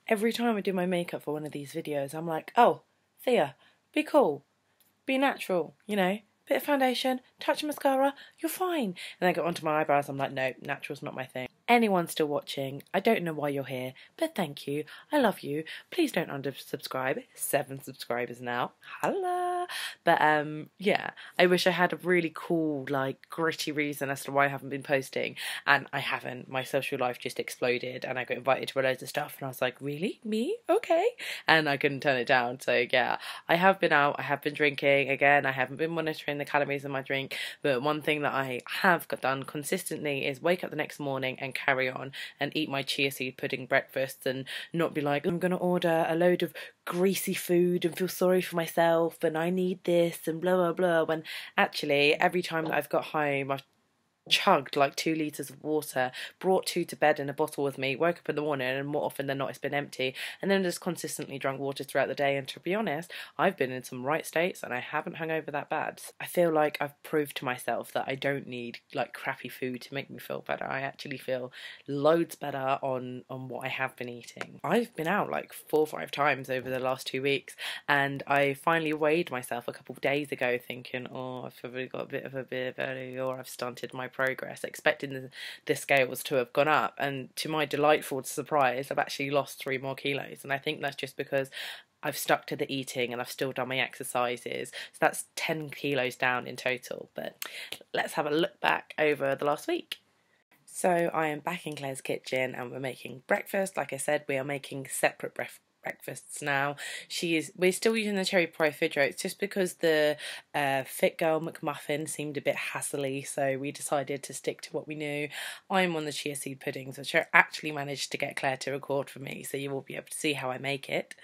Every time I do my makeup for one of these videos, I'm like, oh, Thea, be cool, be natural, you know, bit of foundation, touch of mascara, you're fine. And then I go onto my eyebrows, I'm like, no, natural's not my thing. Anyone still watching, I don't know why you're here, but thank you, I love you, please don't unsubscribe, 7 subscribers now, holla. But yeah, I wish I had a really cool, like, gritty reason as to why I haven't been posting, and I haven't. My social life just exploded, and I got invited to loads of stuff, and I was like, really? Me? Okay. And I couldn't turn it down, so yeah, I have been out, I have been drinking, again, I haven't been monitoring the calories in my drink, but one thing that I have done consistently is wake up the next morning and carry on and eat my chia seed pudding breakfast, and not be like, I'm going to order a load of greasy food and feel sorry for myself and I need this and blah blah blah, when actually every time that I've got home I've chugged like 2 litres of water, brought 2 to bed in a bottle with me, woke up in the morning and more often than not it's been empty, and then just consistently drunk water throughout the day. And to be honest, I've been in some right states and I haven't hung over that bad. I feel like I've proved to myself that I don't need like crappy food to make me feel better. I actually feel loads better on what I have been eating. I've been out like 4 or 5 times over the last 2 weeks, and I finally weighed myself a couple of days ago thinking, oh, I've probably got a bit of a beer belly, or I've stunted my progress, expecting the scales to have gone up, and to my delightful surprise I've actually lost 3 more kilos. And I think that's just because I've stuck to the eating and I've still done my exercises, so that's 10 kilos down in total. But let's have a look back over the last week. So I am back in Claire's kitchen and we're making breakfast. Like I said, we are making separate breakfasts now. We're still using the cherry pie fudge oats just because the Fit Girl McMuffin seemed a bit hassly, so we decided to stick to what we knew. I'm on the chia seed puddings, which I actually managed to get Claire to record for me, so you will be able to see how I make it.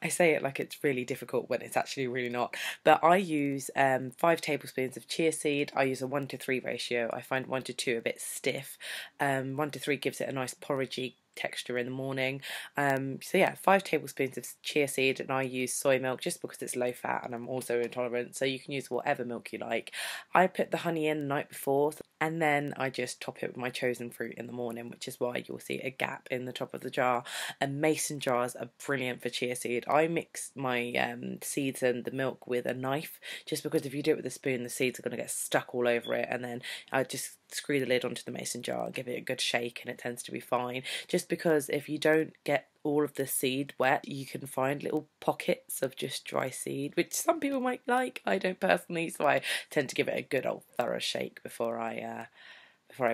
I say it like it's really difficult when it's actually really not. But I use 5 tablespoons of chia seed. I use a 1:3 ratio. I find 1:2 a bit stiff. 1:3 gives it a nice porridgey texture in the morning. So yeah, 5 tablespoons of chia seed, and I use soy milk just because it's low fat and I'm also intolerant, so you can use whatever milk you like. I put the honey in the night before, and then I just top it with my chosen fruit in the morning, which is why you'll see a gap in the top of the jar. And mason jars are brilliant for chia seed. I mix my seeds and the milk with a knife, just because if you do it with a spoon the seeds are going to get stuck all over it, and then I just screw the lid onto the mason jar, give it a good shake, and it tends to be fine. Just because if you don't get all of the seed wet, you can find little pockets of just dry seed, which some people might like. I don't personally, so I tend to give it a good old thorough shake before I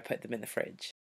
put them in the fridge.